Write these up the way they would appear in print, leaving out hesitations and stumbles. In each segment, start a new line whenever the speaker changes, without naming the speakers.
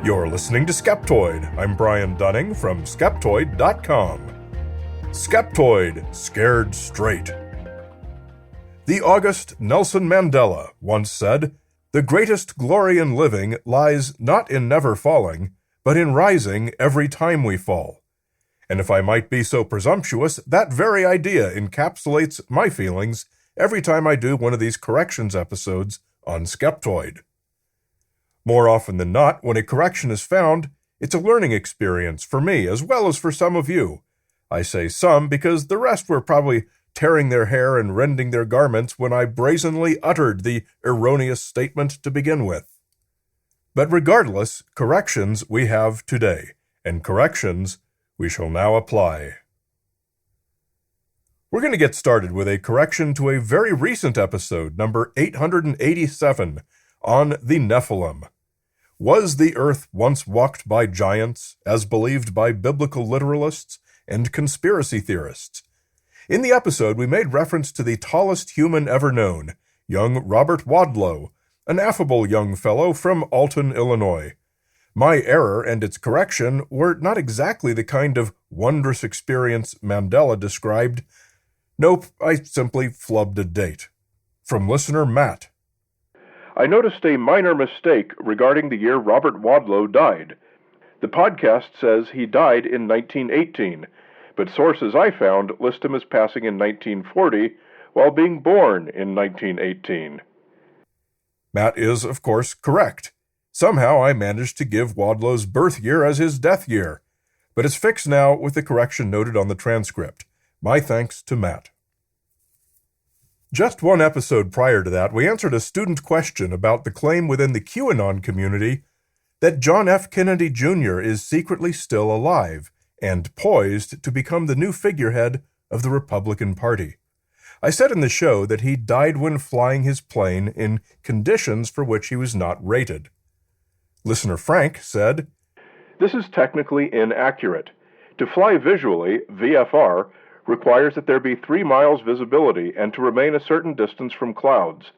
You're listening to Skeptoid. I'm Brian Dunning from Skeptoid.com. Skeptoid, scared straight. The August Nelson Mandela once said, "The greatest glory in living lies not in never falling, but in rising every time we fall." And if I might be so presumptuous, that very idea encapsulates my feelings every time I do one of these corrections episodes on Skeptoid. More often than not, when a correction is found, it's a learning experience for me as well as for some of you. I say some because the rest were probably tearing their hair and rending their garments when I brazenly uttered the erroneous statement to begin with. But regardless, corrections we have today, and corrections we shall now apply. We're going to get started with a correction to a very recent episode, number 887, on the Nephilim. Was the earth once walked by giants, as believed by biblical literalists and conspiracy theorists? In the episode, we made reference to the tallest human ever known, young Robert Wadlow, an affable young fellow from Walton, Illinois. My error and its correction were not exactly the kind of wondrous experience Mandela described. Nope, I simply flubbed a date. From listener Matt.
I noticed a minor mistake regarding the year Robert Wadlow died. The podcast says he died in 1918, but sources I found list him as passing in 1940 while being born in 1918.
Matt is, of course, correct. Somehow I managed to give Wadlow's birth year as his death year, but it's fixed now with the correction noted on the transcript. My thanks to Matt. Just one episode prior to that, we answered a student question about the claim within the QAnon community that John F. Kennedy Jr. is secretly still alive and poised to become the new figurehead of the Republican Party. I said in the show that he died when flying his plane in conditions for which he was not rated. Listener Frank said,
"This is technically inaccurate. To fly visually, VFR, requires that there be 3 miles visibility and to remain a certain distance from clouds.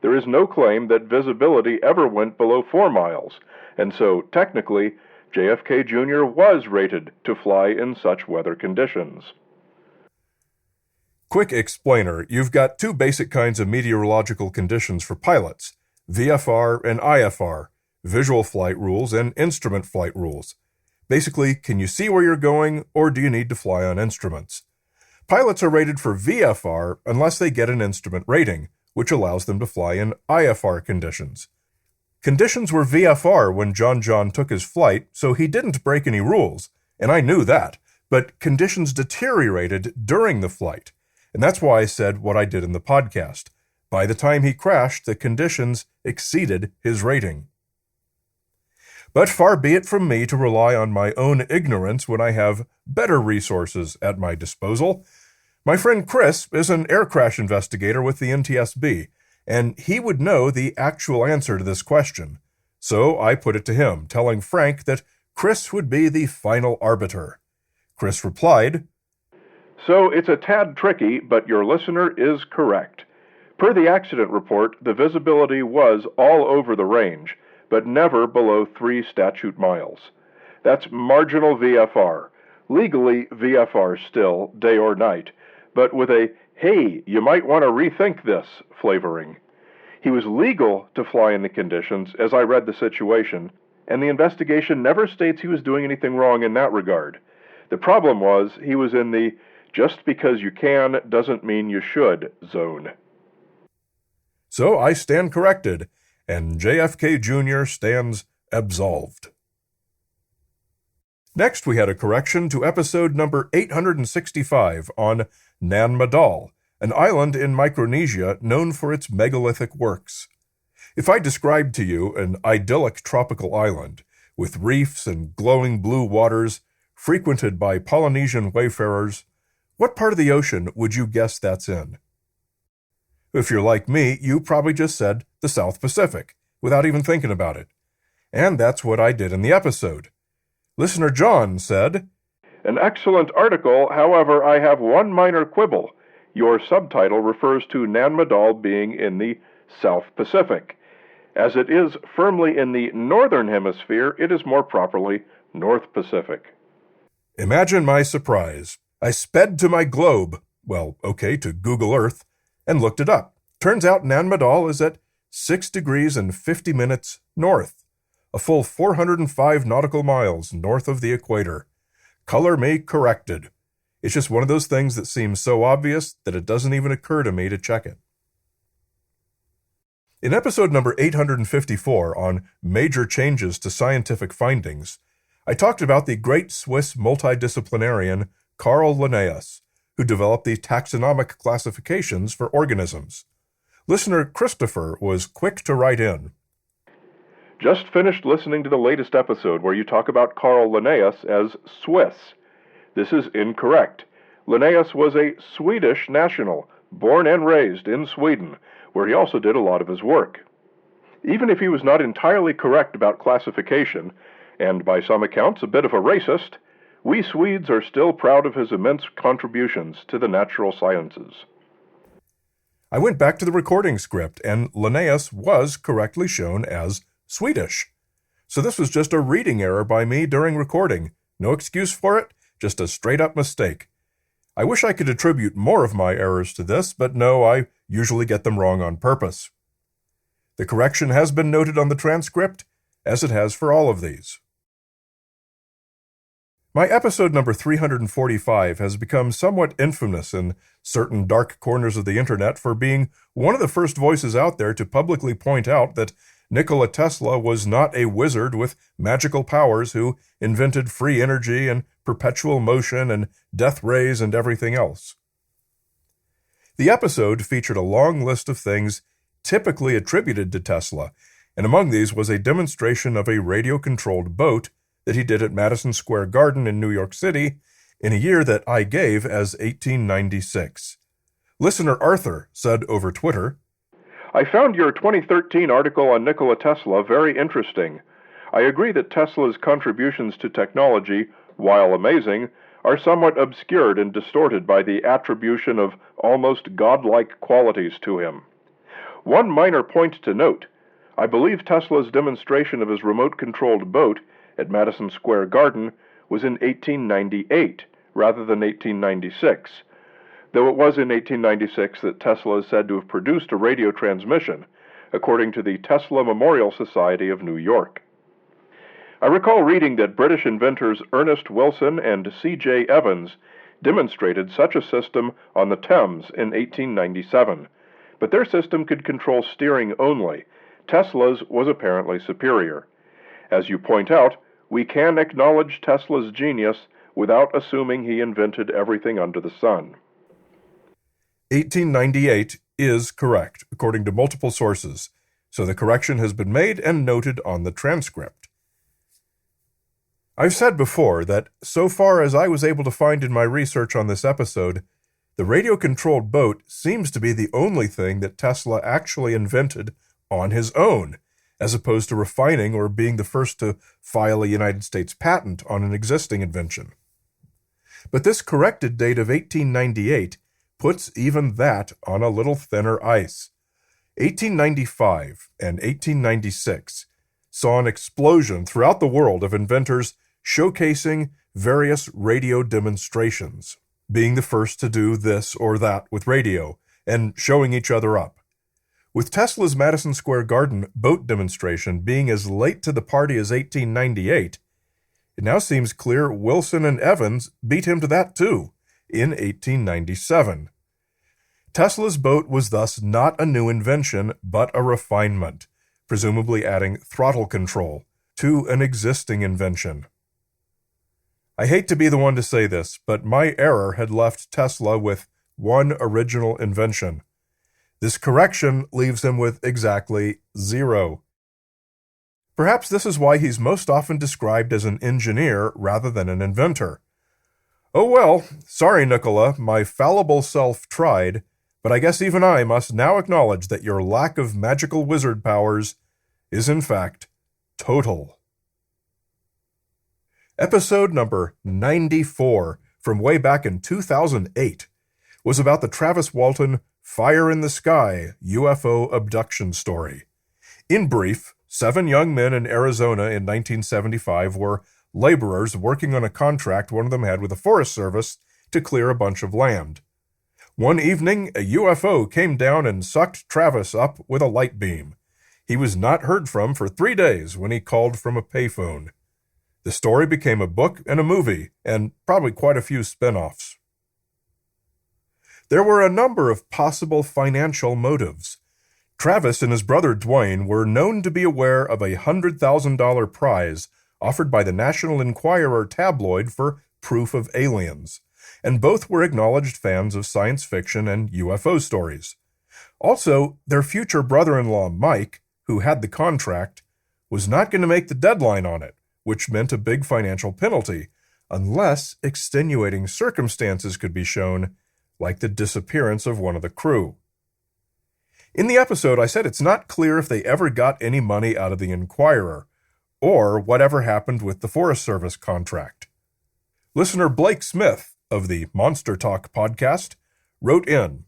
There is no claim that visibility ever went below 4 miles, and so, technically, JFK Jr. was rated to fly in such weather conditions."
Quick explainer, you've got 2 basic kinds of meteorological conditions for pilots, VFR and IFR, visual flight rules and instrument flight rules. Basically, can you see where you're going, or do you need to fly on instruments? Pilots are rated for VFR unless they get an instrument rating, which allows them to fly in IFR conditions. Conditions were VFR when John took his flight, so he didn't break any rules, and I knew that, but conditions deteriorated during the flight, and that's why I said what I did in the podcast. By the time he crashed, the conditions exceeded his rating. But far be it from me to rely on my own ignorance when I have better resources at my disposal. My friend Chris is an air crash investigator with the NTSB, and he would know the actual answer to this question. So I put it to him, telling Frank that Chris would be the final arbiter. Chris replied,
"So it's a tad tricky, but your listener is correct. Per the accident report, the visibility was all over the range, but never below 3 statute miles. That's marginal VFR. Legally VFR still, day or night, but with a, hey, you might want to rethink this flavoring. He was legal to fly in the conditions, as I read the situation, and the investigation never states he was doing anything wrong in that regard. The problem was he was in the just because you can doesn't mean you should zone."
So I stand corrected, and JFK Jr. stands absolved. Next, we had a correction to episode number 865 on Nan Madol, an island in Micronesia known for its megalithic works. If I described to you an idyllic tropical island with reefs and glowing blue waters frequented by Polynesian wayfarers, what part of the ocean would you guess that's in? If you're like me, you probably just said the South Pacific, without even thinking about it. And that's what I did in the episode. Listener John said,
"An excellent article, however, I have one minor quibble. Your subtitle refers to Nan Madol being in the South Pacific. As it is firmly in the northern hemisphere, it is more properly North Pacific.
Imagine my surprise. I sped to my globe, to Google Earth, and looked it up. Turns out Nan Madol is at 6 degrees and 50 minutes north, a full 405 nautical miles north of the equator. Color me corrected. It's just one of those things that seems so obvious that it doesn't even occur to me to check it. In episode number 854 on Major Changes to Scientific Findings, I talked about the great Swiss multidisciplinarian Carl Linnaeus, who developed the taxonomic classifications for organisms. Listener Christopher was quick to write in.
Just finished listening to the latest episode where you talk about Carl Linnaeus as Swiss. This is incorrect. Linnaeus was a Swedish national, born and raised in Sweden, where he also did a lot of his work. Even if he was not entirely correct about classification, and by some accounts a bit of a racist, we Swedes are still proud of his immense contributions to the natural sciences.
I went back to the recording script, and Linnaeus was correctly shown as Swedish. So this was just a reading error by me during recording. No excuse for it, just a straight-up mistake. I wish I could attribute more of my errors to this, but no, I usually get them wrong on purpose. The correction has been noted on the transcript, as it has for all of these. My episode number 345 has become somewhat infamous in certain dark corners of the internet for being one of the first voices out there to publicly point out that Nikola Tesla was not a wizard with magical powers who invented free energy and perpetual motion and death rays and everything else. The episode featured a long list of things typically attributed to Tesla, and among these was a demonstration of a radio-controlled boat that he did at Madison Square Garden in New York City in a year that I gave as 1896. Listener Arthur said over Twitter,
I found your 2013 article on Nikola Tesla very interesting. I agree that Tesla's contributions to technology, while amazing, are somewhat obscured and distorted by the attribution of almost godlike qualities to him. One minor point to note, I believe Tesla's demonstration of his remote-controlled boat at Madison Square Garden was in 1898 rather than 1896, though it was in 1896 that Tesla is said to have produced a radio transmission, according to the Tesla Memorial Society of New York. I recall reading that British inventors Ernest Wilson and C.J. Evans demonstrated such a system on the Thames in 1897, but their system could control steering only. Tesla's was apparently superior. As you point out, we can acknowledge Tesla's genius without assuming he invented everything under the sun.
1898 is correct, according to multiple sources, so the correction has been made and noted on the transcript. I've said before that, so far as I was able to find in my research on this episode, the radio-controlled boat seems to be the only thing that Tesla actually invented on his own, as opposed to refining or being the first to file a United States patent on an existing invention. But this corrected date of 1898 puts even that on a little thinner ice. 1895 and 1896 saw an explosion throughout the world of inventors showcasing various radio demonstrations, being the first to do this or that with radio, and showing each other up. With Tesla's Madison Square Garden boat demonstration being as late to the party as 1898, it now seems clear Wilson and Evans beat him to that too, in 1897. Tesla's boat was thus not a new invention, but a refinement, presumably adding throttle control to an existing invention. I hate to be the one to say this, but my error had left Tesla with one original invention. This correction leaves him with exactly 0. Perhaps this is why he's most often described as an engineer rather than an inventor. Oh well, sorry Nikola, my fallible self tried, but I guess even I must now acknowledge that your lack of magical wizard powers is in fact total. Episode number 94, from way back in 2008, was about the Travis Walton Fire in the Sky UFO abduction story. In brief, 7 young men in Arizona in 1975 were laborers working on a contract one of them had with the Forest Service to clear a bunch of land. One evening, a UFO came down and sucked Travis up with a light beam. He was not heard from for 3 days when he called from a payphone. The story became a book and a movie, and probably quite a few spin-offs. There were a number of possible financial motives. Travis and his brother Dwayne were known to be aware of a $100,000 prize offered by the National Enquirer tabloid for proof of aliens, and both were acknowledged fans of science fiction and UFO stories. Also, their future brother-in-law Mike, who had the contract, was not going to make the deadline on it, which meant a big financial penalty, unless extenuating circumstances could be shown, like the disappearance of one of the crew. In the episode, I said it's not clear if they ever got any money out of the Enquirer, or whatever happened with the Forest Service contract. Listener Blake Smith of the Monster Talk podcast wrote in,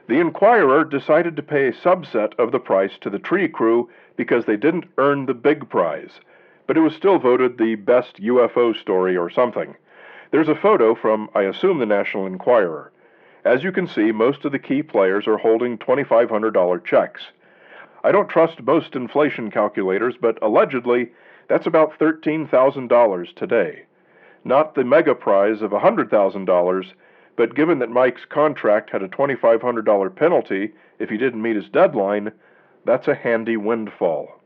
The Enquirer decided to pay a subset of the price to the tree crew because they didn't earn the big prize, but it was still voted the best UFO story or something. There's a photo from, I assume, the National Enquirer. As you can see, most of the key players are holding $2,500 checks. I don't trust most inflation calculators, but allegedly, that's about $13,000 today. Not the mega prize of $100,000, but given that Mike's contract had a $2,500 penalty if he didn't meet his deadline, that's a handy windfall.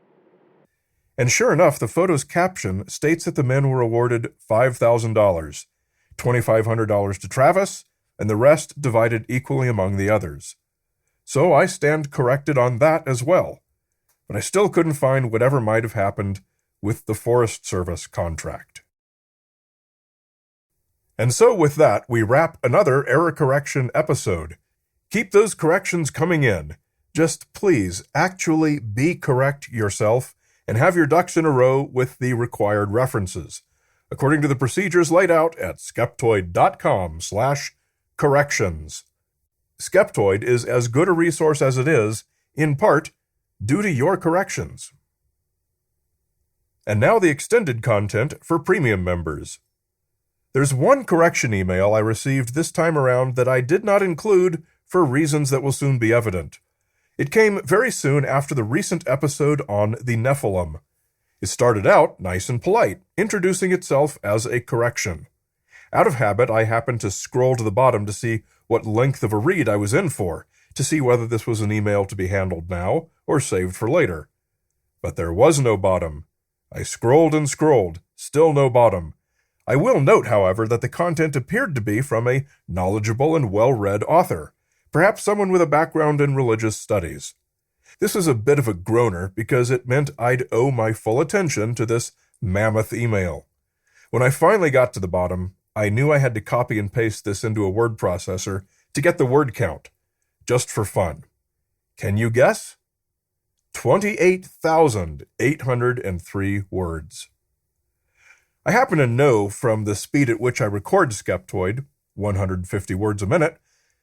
And sure enough, the photo's caption states that the men were awarded $5,000, $2,500 to Travis, and the rest divided equally among the others. So I stand corrected on that as well, but I still couldn't find whatever might have happened with the Forest Service contract. And so with that, we wrap another error correction episode. Keep those corrections coming in. Just please actually be correct yourself and have your ducks in a row with the required references, according to the procedures laid out at skeptoid.com/corrections. Skeptoid is as good a resource as it is, in part, due to your corrections. And now the extended content for premium members. There's one correction email I received this time around that I did not include for reasons that will soon be evident. It came very soon after the recent episode on the Nephilim. It started out nice and polite, introducing itself as a correction. Out of habit, I happened to scroll to the bottom to see what length of a read I was in for, to see whether this was an email to be handled now or saved for later. But there was no bottom. I scrolled and scrolled, still no bottom. I will note, however, that the content appeared to be from a knowledgeable and well-read author, perhaps someone with a background in religious studies. This was a bit of a groaner because it meant I'd owe my full attention to this mammoth email. When I finally got to the bottom, I knew I had to copy and paste this into a word processor to get the word count, just for fun. Can you guess? 28,803 words. I happen to know from the speed at which I record Skeptoid, 150 words a minute,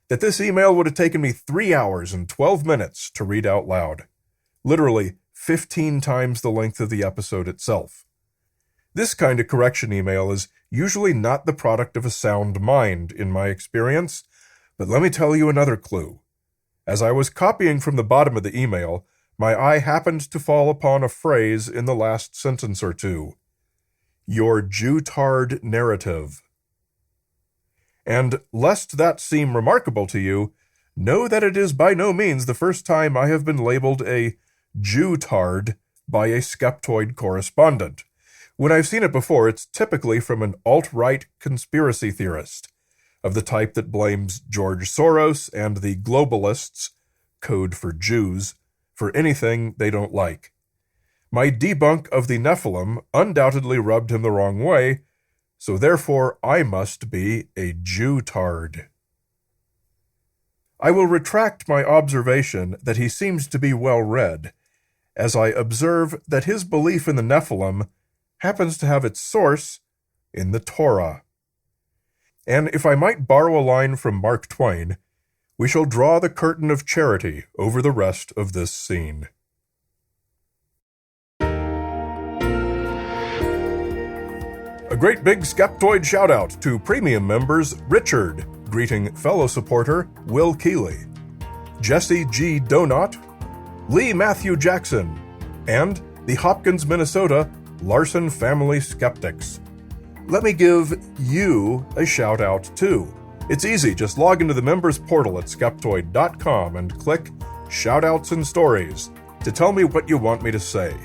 that this email would have taken me 3 hours and 12 minutes to read out loud. Literally 15 times the length of the episode itself. This kind of correction email is usually not the product of a sound mind, in my experience, but let me tell you another clue. As I was copying from the bottom of the email, my eye happened to fall upon a phrase in the last sentence or two. Your Jutard narrative. And lest that seem remarkable to you, know that it is by no means the first time I have been labeled a Jutard by a Skeptoid correspondent. When I've seen it before, it's typically from an alt-right conspiracy theorist, of the type that blames George Soros and the globalists, code for Jews, for anything they don't like. My debunk of the Nephilim undoubtedly rubbed him the wrong way, so therefore I must be a Jutard. I will retract my observation that he seems to be well read, as I observe that his belief in the Nephilim happens to have its source in the Torah. And if I might borrow a line from Mark Twain, we shall draw the curtain of charity over the rest of this scene. great big Skeptoid shout-out to premium members Richard, greeting fellow supporter Will Keeley, Jesse G. Donut, Lee Matthew Jackson, and the Hopkins, Minnesota Larson Family Skeptics. Let me give you a shout-out too. It's easy, just log into the members portal at Skeptoid.com and click Shoutouts and Stories to tell me what you want me to say.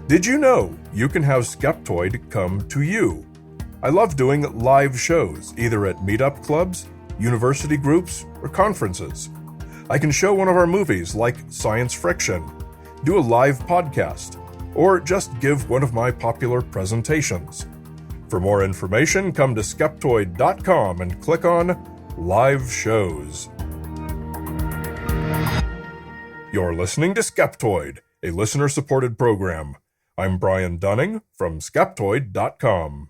Did you know you can have Skeptoid come to you? I love doing live shows, either at meetup clubs, university groups, or conferences. I can show one of our movies like Science Friction, do a live podcast, or just give one of my popular presentations. For more information, come to Skeptoid.com and click on Live Shows. You're listening to Skeptoid, a listener-supported program. I'm Brian Dunning from Skeptoid.com.